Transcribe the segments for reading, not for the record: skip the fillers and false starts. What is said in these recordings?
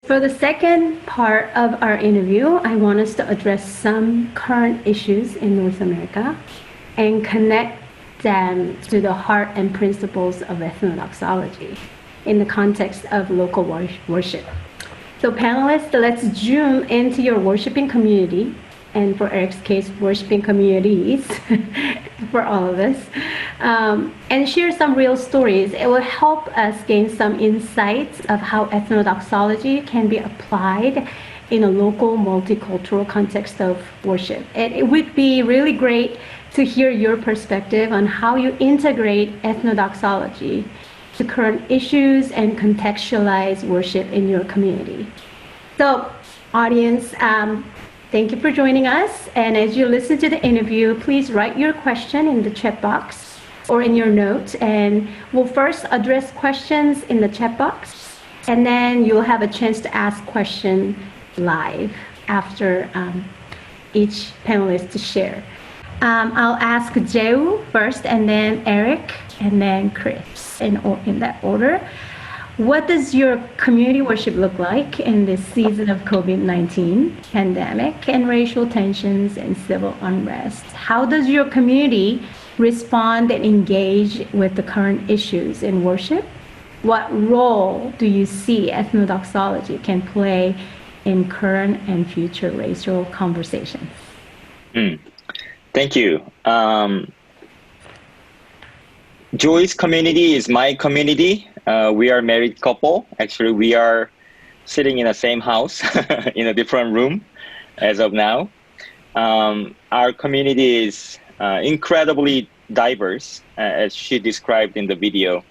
For the second part of our interview, I want us to address some current issues in North America and connect them to the heart and principles of ethnodoxology in the context of local worship. So panelists, let's zoom into your worshiping community, and for Eric's case, worshiping communities for all of us, and share some real stories. It will help us gain some insights of how ethnodoxology can be applied in a local multicultural context of worship. And it would be really great to hear your perspective on how you integrate ethnodoxology to current issues and contextualize worship in your community. So, audience, thank you for joining us. And as you listen to the interview, please write your question in the chat box or in your notes. And we'll first address questions in the chat box, and then you'll have a chance to ask questions live after each panelist to share. I'll ask Joe first, and then Eric, and then Chris, in that order. What does your community worship look like in this season of COVID-19 pandemic and racial tensions and civil unrest? How does your community respond and engage with the current issues in worship? What role do you see ethnodoxology can play in current and future racial conversations? Thank you. Joy's community is my community. We are a married couple. Actually, we are sitting in the same house in a different room as of now. Our community is incredibly diverse, as she described in the video.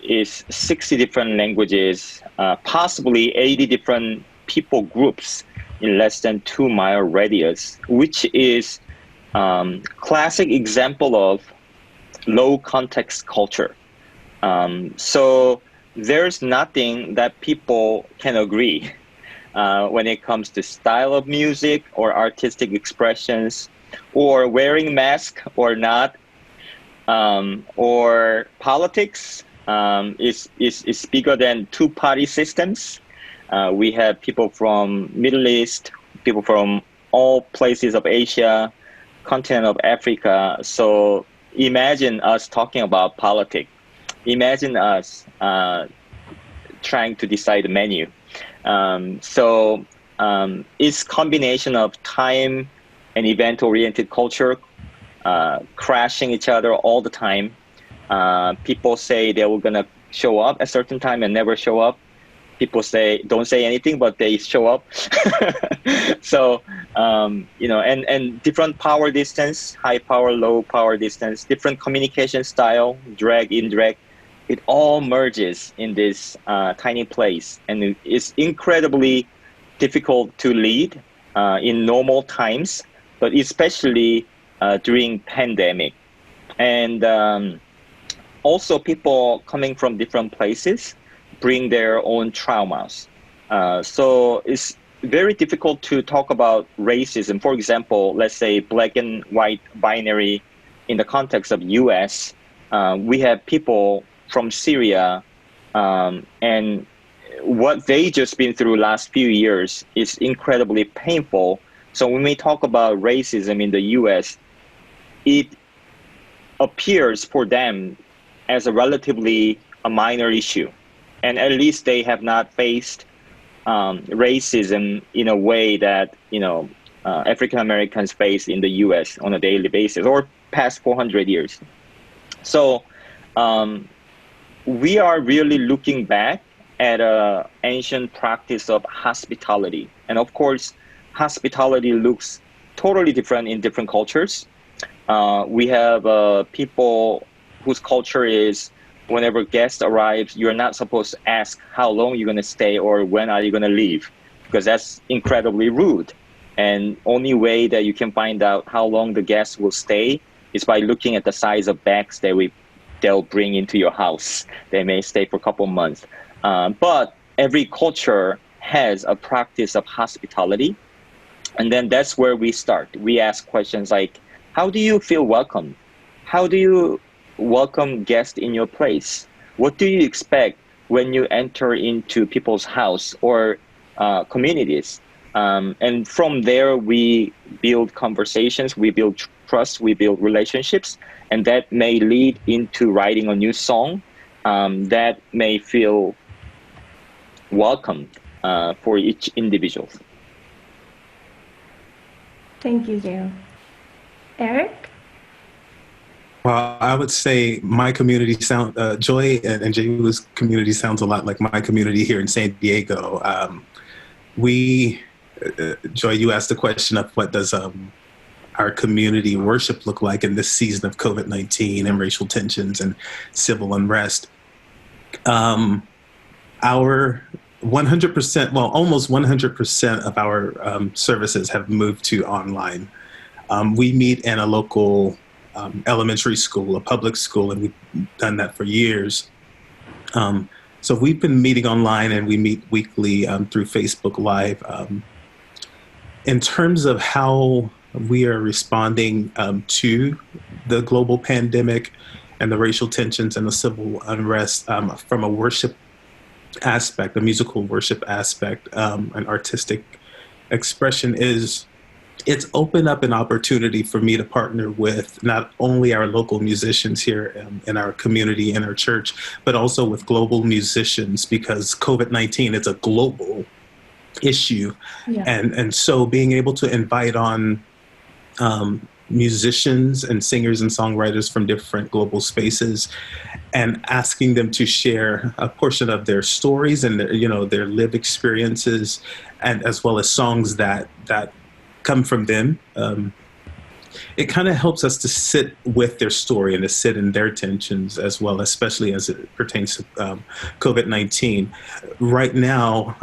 Is 60 different languages, possibly 80 different people groups in less than 2-mile radius, which is classic example of low context culture. So there's nothing that people can agree when it comes to style of music or artistic expressions or wearing mask or not, or politics is bigger than two-party systems. We have people from Middle East, people from all places of Asia, continent of Africa. So imagine us talking about politics. Imagine us trying to decide the menu. It's combination of time and event-oriented culture crashing each other all the time. People say they were gonna show up at a certain time and never show up. People say don't say anything, but they show up. So and different power distance, high power, low power distance, different communication style, drag, indirect. It all merges in this tiny place, and it's incredibly difficult to lead in normal times, but especially during pandemic. And also people coming from different places bring their own traumas. So it's very difficult to talk about racism. For example, let's say black and white binary in the context of US. We have people from Syria, and what they just been through last few years is incredibly painful. So when we talk about racism in the US, it appears for them as a relatively a minor issue. And at least they have not faced racism in a way that African Americans face in the US on a daily basis or past 400 years. So we are really looking back at an ancient practice of hospitality. And of course, hospitality looks totally different in different cultures. We have people whose culture is whenever guest arrives, you're not supposed to ask how long you're going to stay or when are you going to leave, because that's incredibly rude. And only way that you can find out how long the guest will stay is by looking at the size of bags that they'll bring into your house. They may stay for a couple months. But every culture has a practice of hospitality. And then that's where we start. We ask questions like, how do you feel welcome? How do you welcome guests in your place? What do you expect when you enter into people's house or communities. And from there, we build conversations, we build trust, we build relationships, and that may lead into writing a new song that may feel welcomed for each individual. Thank you, Dale. Eric? Well, I would say my community Joy and Jayu's community sounds a lot like my community here in San Diego. Joy, you asked the question of what does our community worship look like in this season of COVID-19 and racial tensions and civil unrest. Our 100%, well, almost 100% of our services have moved to online. We meet in a local elementary school, a public school, and we've done that for years. So we've been meeting online, and we meet weekly through Facebook Live. In terms of how we are responding to the global pandemic and the racial tensions and the civil unrest from a worship aspect, a musical worship aspect, an artistic expression it's opened up an opportunity for me to partner with not only our local musicians here in our community, in our church, but also with global musicians, because COVID-19 is a global issue. Yeah. And so being able to invite on musicians and singers and songwriters from different global spaces and asking them to share a portion of their stories and their lived experiences, and as well as songs that come from them. It kind of helps us to sit with their story and to sit in their tensions as well, especially as it pertains to COVID-19. Right now,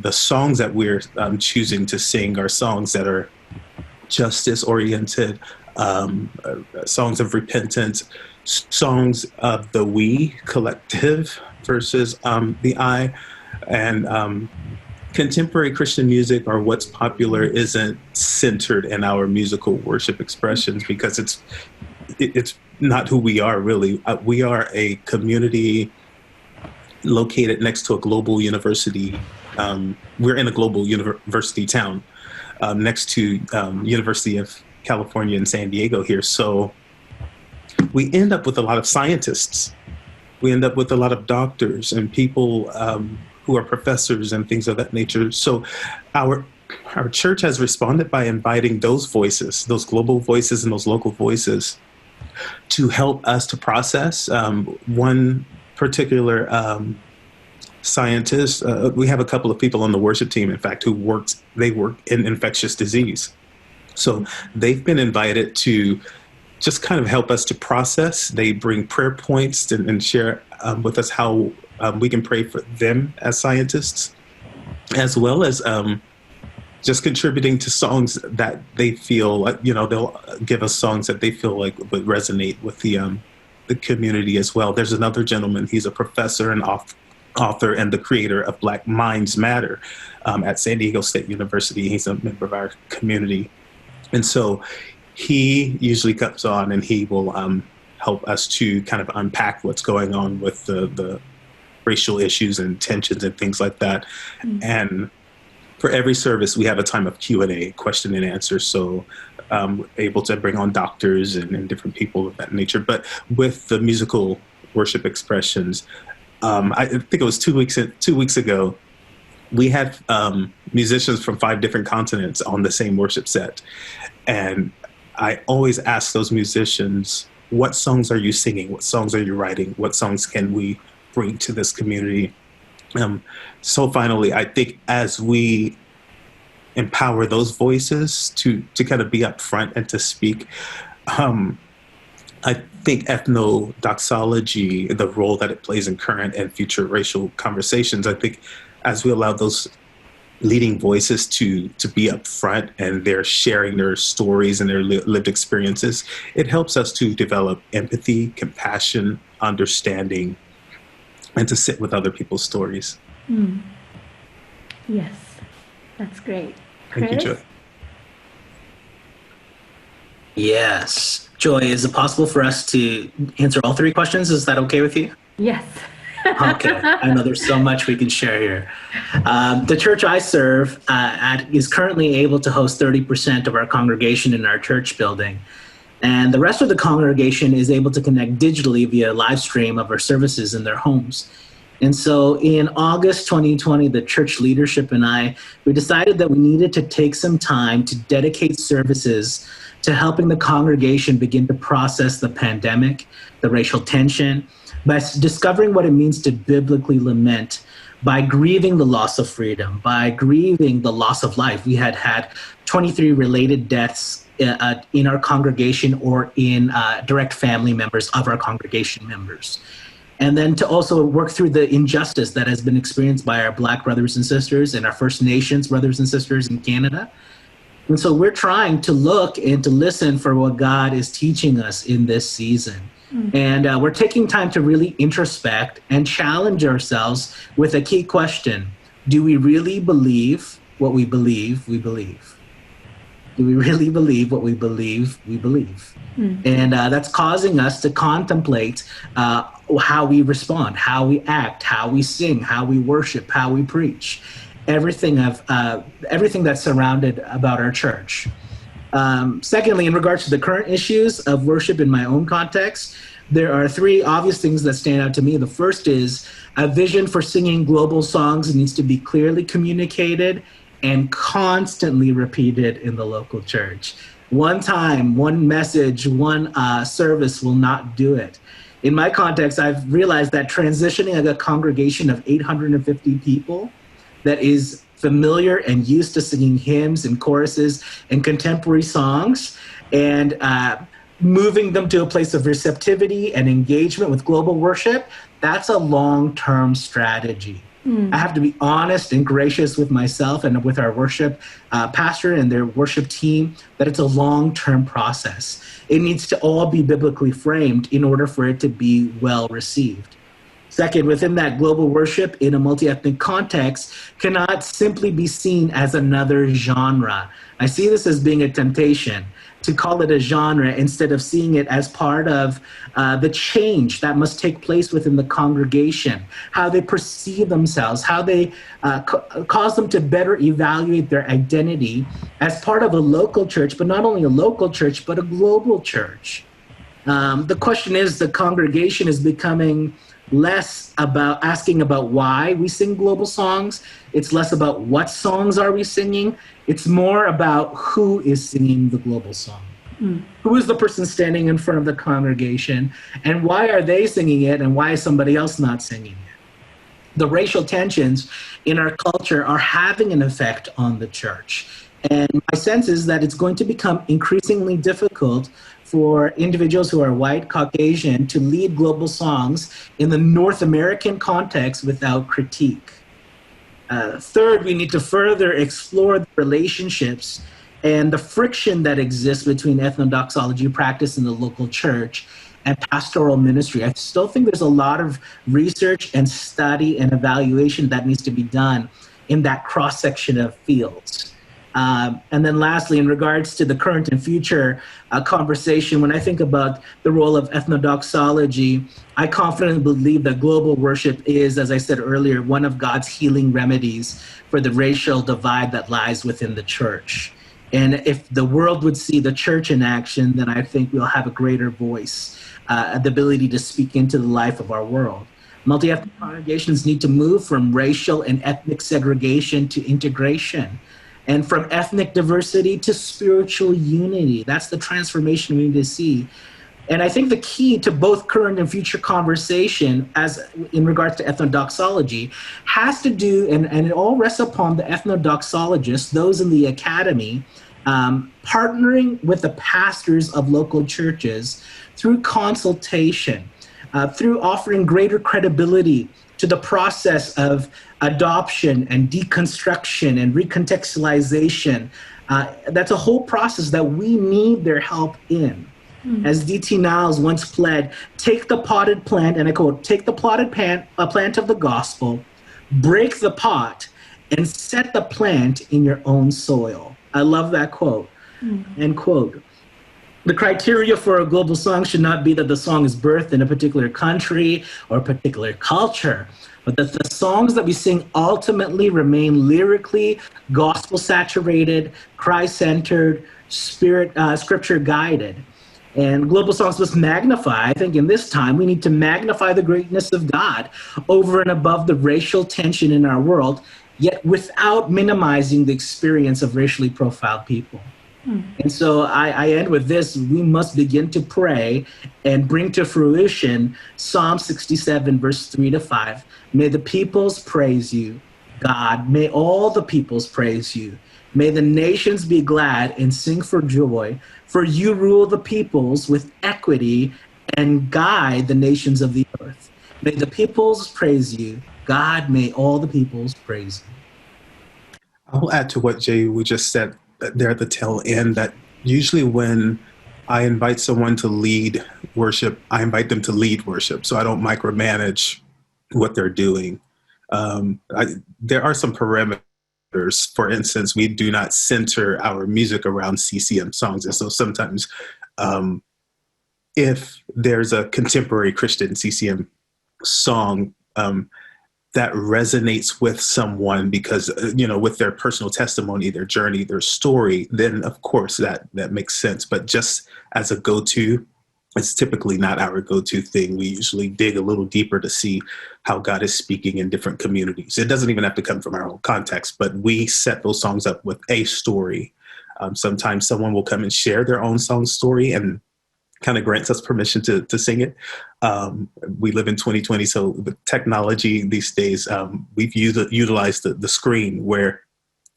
the songs that we're choosing to sing are songs that are justice-oriented, songs of repentance, songs of the we collective versus the I, and contemporary Christian music, or what's popular, isn't centered in our musical worship expressions because it's not who we are really. We are a community located next to a global university. We're in a global university town next to University of California in San Diego here. So we end up with a lot of scientists. We end up with a lot of doctors and people who are professors and things of that nature. So our church has responded by inviting those voices, those global voices and those local voices, to help us to process. One particular scientist, we have a couple of people on the worship team, in fact, they work in infectious disease. So they've been invited to just kind of help us to process. They bring prayer points and share with us how we can pray for them as scientists, as well as just contributing to songs that they feel like, they'll give us songs that they feel like would resonate with the community as well. There's another gentleman, he's a professor and author and the creator of Black Minds Matter at San Diego State University. He's a member of our community. And so he usually comes on and he will help us to kind of unpack what's going on with the racial issues and tensions and things like that. Mm-hmm. And for every service, we have a time of Q&A, question and answer. So we're able to bring on doctors and different people of that nature. But with the musical worship expressions, I think it was 2 weeks ago, we had musicians from 5 different continents on the same worship set. And I always ask those musicians, what songs are you singing? What songs are you writing? What songs can we bring to this community? So finally, I think as we empower those voices to kind of be up front and to speak, I think ethnodoxology, the role that it plays in current and future racial conversations, I think as we allow those leading voices to be up front and they're sharing their stories and their lived experiences, it helps us to develop empathy, compassion, understanding, and to sit with other people's stories. Mm. Yes, that's great. Chris? Thank you, Joy. Yes. Joy, is it possible for us to answer all 3 questions? Is that okay with you? Yes. Okay, I know there's so much we can share here. The church I serve is currently able to host 30% of our congregation in our church building. And the rest of the congregation is able to connect digitally via live stream of our services in their homes. And so in August 2020, the church leadership and we decided that we needed to take some time to dedicate services to helping the congregation begin to process the pandemic, the racial tension, by discovering what it means to biblically lament, by grieving the loss of freedom, by grieving the loss of life. We had 23 related deaths in our congregation or in direct family members of our congregation members. And then to also work through the injustice that has been experienced by our Black brothers and sisters and our First Nations brothers and sisters in Canada. And so we're trying to look and to listen for what God is teaching us in this season. And we're taking time to really introspect and challenge ourselves with a key question. Do we really believe what we believe we believe? Do we really believe what we believe we believe? And that's causing us to contemplate how we respond, how we act, how we sing, how we worship, how we preach, everything that's surrounded about our church. Secondly, in regards to the current issues of worship in my own context, there are three obvious things that stand out to me. The first is a vision for singing global songs needs to be clearly communicated and constantly repeated in the local church. One time, one message, one service will not do it. In my context, I've realized that transitioning a congregation of 850 people that is familiar and used to singing hymns and choruses and contemporary songs and moving them to a place of receptivity and engagement with global worship, that's a long-term strategy. I have to be honest and gracious with myself and with our worship pastor and their worship team that it's a long-term process. It needs to all be biblically framed in order for it to be well received. Second, within that, global worship in a multi-ethnic context cannot simply be seen as another genre. I see this as being a temptation to call it a genre instead of seeing it as part of the change that must take place within the congregation, how they perceive themselves, how they cause them to better evaluate their identity as part of a local church, but not only a local church, but a global church. The question is, the congregation is becoming less about asking about why we sing global songs. It's less about what songs are we singing. It's more about who is singing the global song. Who is the person standing in front of the congregation, and why are they singing it, and why is somebody else not singing it? The racial tensions in our culture are having an effect on the church. And my sense is that it's going to become increasingly difficult for individuals who are white, Caucasian, to lead global songs in the North American context without critique. Third, we need to further explore the relationships and the friction that exists between ethnodoxology practice in the local church and pastoral ministry. I still think there's a lot of research and study and evaluation that needs to be done in that cross-section of fields. And then lastly, in regards to the current and future conversation, when I think about the role of ethnodoxology, I confidently believe that global worship is, as I said earlier, one of God's healing remedies for the racial divide that lies within the church. And if the world would see the church in action, then I think we'll have a greater voice, the ability to speak into the life of our world. Multi-ethnic congregations need to move from racial and ethnic segregation to integration, and from ethnic diversity to spiritual unity. That's the transformation we need to see. And I think the key to both current and future conversation as in regards to ethnodoxology has to do, and it all rests upon the ethnodoxologists, those in the academy, partnering with the pastors of local churches through consultation, through offering greater credibility to the process of adoption and deconstruction and recontextualization. That's a whole process that we need their help in. As D.T. Niles once pled, take the potted plant, and I quote, take the potted plant of the gospel, break the pot, and set the plant in your own soil. I love that quote, end quote. The criteria for a global song should not be that the song is birthed in a particular country or a particular culture, but that the songs that we sing ultimately remain lyrically gospel saturated, Christ centered, scripture guided. And global songs must magnify, I think in this time, we need to magnify the greatness of God over and above the racial tension in our world, yet without minimizing the experience of racially profiled people. And so I end with this. We must begin to pray and bring to fruition Psalm 67, verse 3-5. May the peoples praise you, God. May all the peoples praise you. May the nations be glad and sing for joy, for you rule the peoples with equity and guide the nations of the earth. May the peoples praise you, God. May all the peoples praise you. I'll add to what Jay we just said there at the tail end, that usually when I invite someone to lead worship, I invite them to lead worship. So I don't micromanage what they're doing. There are some parameters. For instance, we do not center our music around CCM songs. And so sometimes if there's a contemporary Christian CCM song, that resonates with someone because, with their personal testimony, their journey, their story, then of course that makes sense. But just as a go-to, it's typically not our go-to thing. We usually dig a little deeper to see how God is speaking in different communities. It doesn't even have to come from our own context, but we set those songs up with a story. Sometimes someone will come and share their own song story and kind of grants us permission to sing it. We live in 2020, so with technology these days, we've utilized the screen where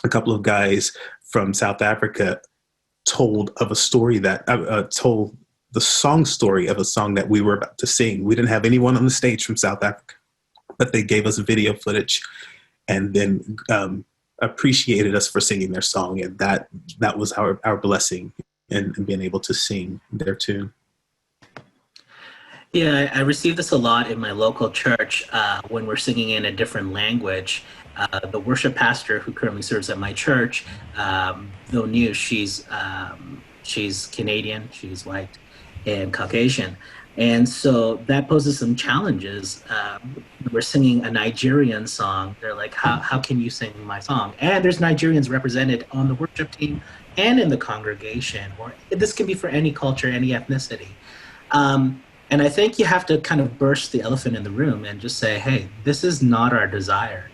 a couple of guys from South Africa told of a story that told the song story of a song that we were about to sing. We didn't have anyone on the stage from South Africa, but they gave us video footage and then appreciated us for singing their song. And that was our blessing in being able to sing their tune. Yeah, I receive this a lot in my local church when we're singing in a different language. The worship pastor who currently serves at my church, though new, she's Canadian, she's white and Caucasian. And so that poses some challenges. We're singing a Nigerian song. They're like, how can you sing my song? And there's Nigerians represented on the worship team and in the congregation, or this can be for any culture, any ethnicity. And I think you have to kind of burst the elephant in the room and just say, hey, this is not our desire.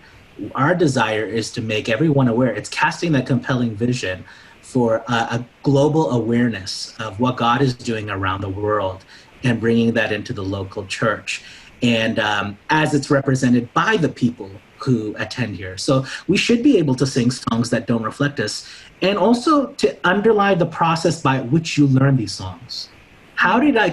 Our desire is to make everyone aware. It's casting that compelling vision for a global awareness of what God is doing around the world and bringing that into the local church. And as it's represented by the people who attend here. So we should be able to sing songs that don't reflect us, and also to underlie the process by which you learn these songs. How did I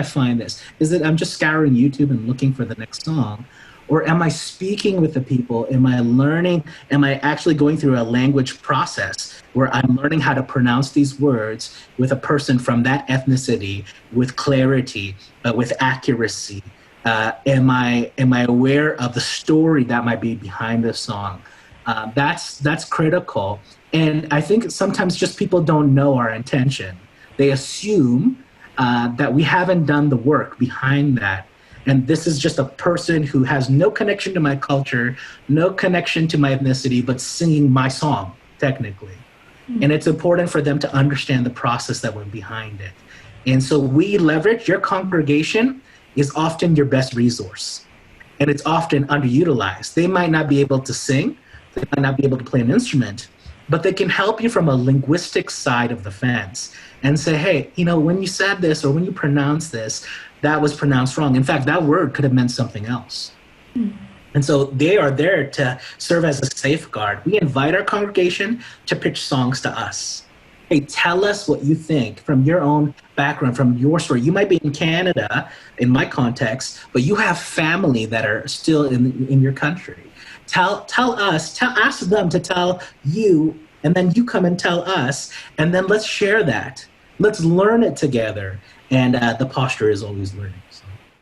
find this? Is it I'm just scouring YouTube and looking for the next song? Or am I speaking with the people? Am I learning? Am I actually going through a language process where I'm learning how to pronounce these words with a person from that ethnicity, with clarity, with accuracy? Am I aware of the story that might be behind the song? That's critical. And I think sometimes just people don't know our intention. They assume that we haven't done the work behind that. And this is just a person who has no connection to my culture, no connection to my ethnicity, but singing my song, technically. Mm-hmm. And it's important for them to understand the process that went behind it. And so we leverage, your congregation is often your best resource. And it's often underutilized. They might not be able to sing, they might not be able to play an instrument, but they can help you from a linguistic side of the fence and say, hey, when you said this or when you pronounced this, that was pronounced wrong. In fact, that word could have meant something else. Mm. And so they are there to serve as a safeguard. We invite our congregation to pitch songs to us. Hey, tell us what you think from your own background, from your story. You might be in Canada, in my context, but you have family that are still in your country. Ask them to tell you, and then you come and tell us, and then let's share that. Let's learn it together. And the posture is always learning. So.